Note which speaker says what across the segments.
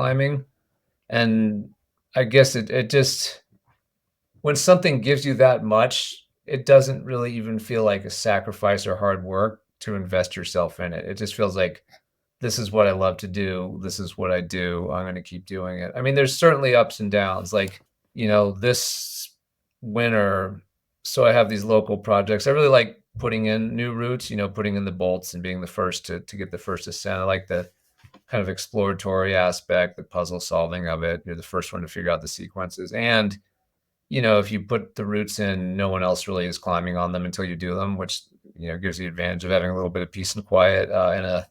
Speaker 1: climbing. And I guess it just, when something gives you that much, it doesn't really even feel like a sacrifice or hard work to invest yourself in it. It just feels like this is what I love to do. This is what I do. I'm going to keep doing it. I mean, there's certainly ups and downs. Like, this winter, so I have these local projects. I really like putting in new routes, putting in the bolts and being the first to get the first ascent. I like the kind of exploratory aspect, the puzzle solving of it. You're the first one to figure out the sequences. And, if you put the routes in, no one else really is climbing on them until you do them, which, gives you the advantage of having a little bit of peace and quiet in a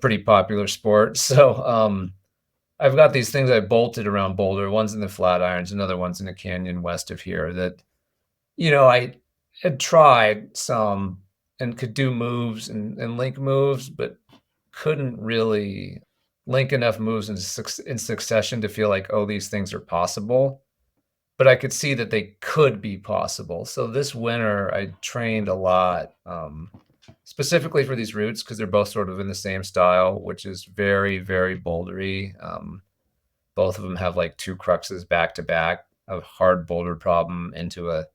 Speaker 1: pretty popular sport. So I've got these things I bolted around Boulder. One's in the Flatirons, another one's in a canyon west of here that, I had tried some and could do moves and link moves, but couldn't really link enough moves in succession to feel like, oh, these things are possible. But I could see that they could be possible. So this winter, I trained a lot, specifically for these routes, because they're both sort of in the same style, which is very, very bouldery. Both of them have like two cruxes back to back, a hard boulder problem into a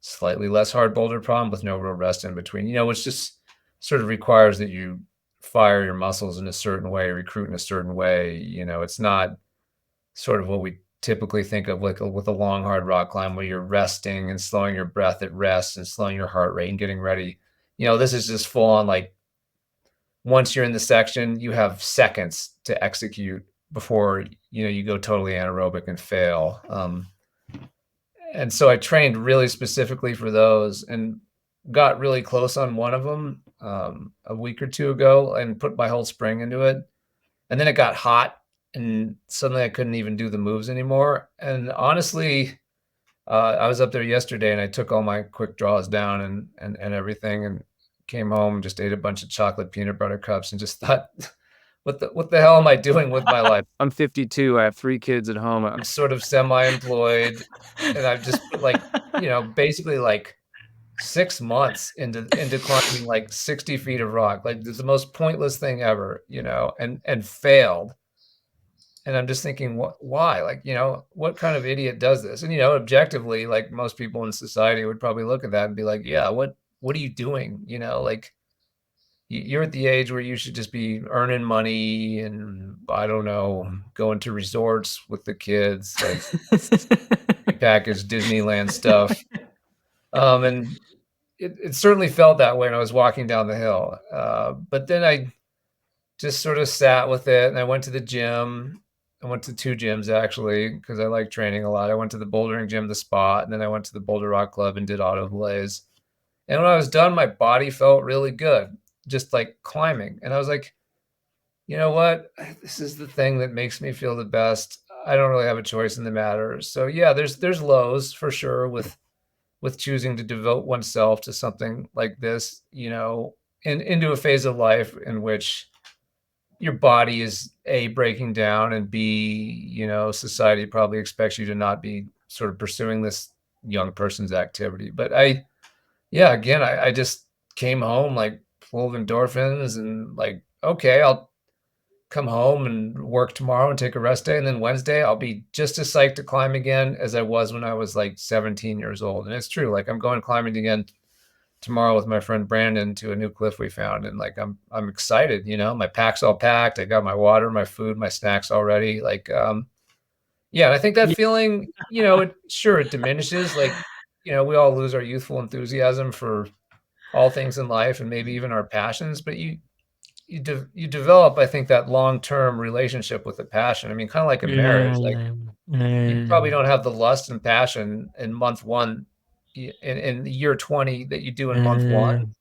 Speaker 1: slightly less hard boulder problem with no real rest in between, which just sort of requires that you fire your muscles in a certain way, recruit in a certain way. It's not sort of what we typically think of like with a long, hard rock climb where you're resting and slowing your breath at rest and slowing your heart rate and getting ready. This is just full on, like, once you're in the section, you have seconds to execute before, you go totally anaerobic and fail. And so I trained really specifically for those and got really close on one of them a week or two ago and put my whole spring into it. And then it got hot and suddenly I couldn't even do the moves anymore. And honestly, I was up there yesterday and I took all my quick draws down and everything and came home, just ate a bunch of chocolate peanut butter cups and just thought, what the hell am I doing with my life?
Speaker 2: I'm 52. I have 3 kids at home.
Speaker 1: I'm sort of semi-employed and I've just put basically like 6 months into climbing like 60 feet of rock. Like, it's the most pointless thing ever, and failed. And I'm just thinking, why? Like, what kind of idiot does this? And, objectively, like most people in society would probably look at that and be like, yeah, what are you doing? Like, you're at the age where you should just be earning money and, I don't know, going to resorts with the kids, like package Disneyland stuff. And it certainly felt that way when I was walking down the hill. But then I just sort of sat with it and I went to the gym. I went to 2 gyms actually, because I like training a lot. I went to the bouldering gym, the Spot, and then I went to the Boulder Rock Club and did auto blaze. And when I was done, my body felt really good, just like climbing. And I was like, you know what? This is the thing that makes me feel the best. I don't really have a choice in the matter. So yeah, there's lows for sure with choosing to devote oneself to something like this, into a phase of life in which your body is A, breaking down, and B, society probably expects you to not be sort of pursuing this young person's activity. But again, I just came home like full of endorphins and like, okay, I'll come home and work tomorrow and take a rest day. And then Wednesday, I'll be just as psyched to climb again as I was when I was like 17 years old. And it's true. Like, I'm going climbing again tomorrow with my friend Brandon to a new cliff we found. And like, I'm excited, my pack's all packed. I got my water, my food, my snacks already. Like, yeah, I think that feeling, it diminishes. Like, we all lose our youthful enthusiasm for all things in life and maybe even our passions, but you develop, I think, that long-term relationship with the passion. I mean, kind of like a marriage. Like, you probably don't have the lust and passion in month one, in year 20 that you do in month one,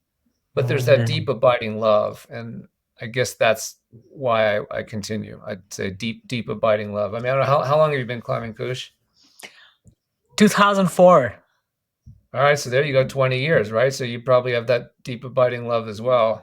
Speaker 1: but there's that deep abiding love. And I guess that's why I continue. I'd say deep abiding love. I mean, I don't know, how long have you been climbing, Kush?
Speaker 3: 2004.
Speaker 1: All right, so there you go, 20 years, right? So you probably have that deep abiding love as well.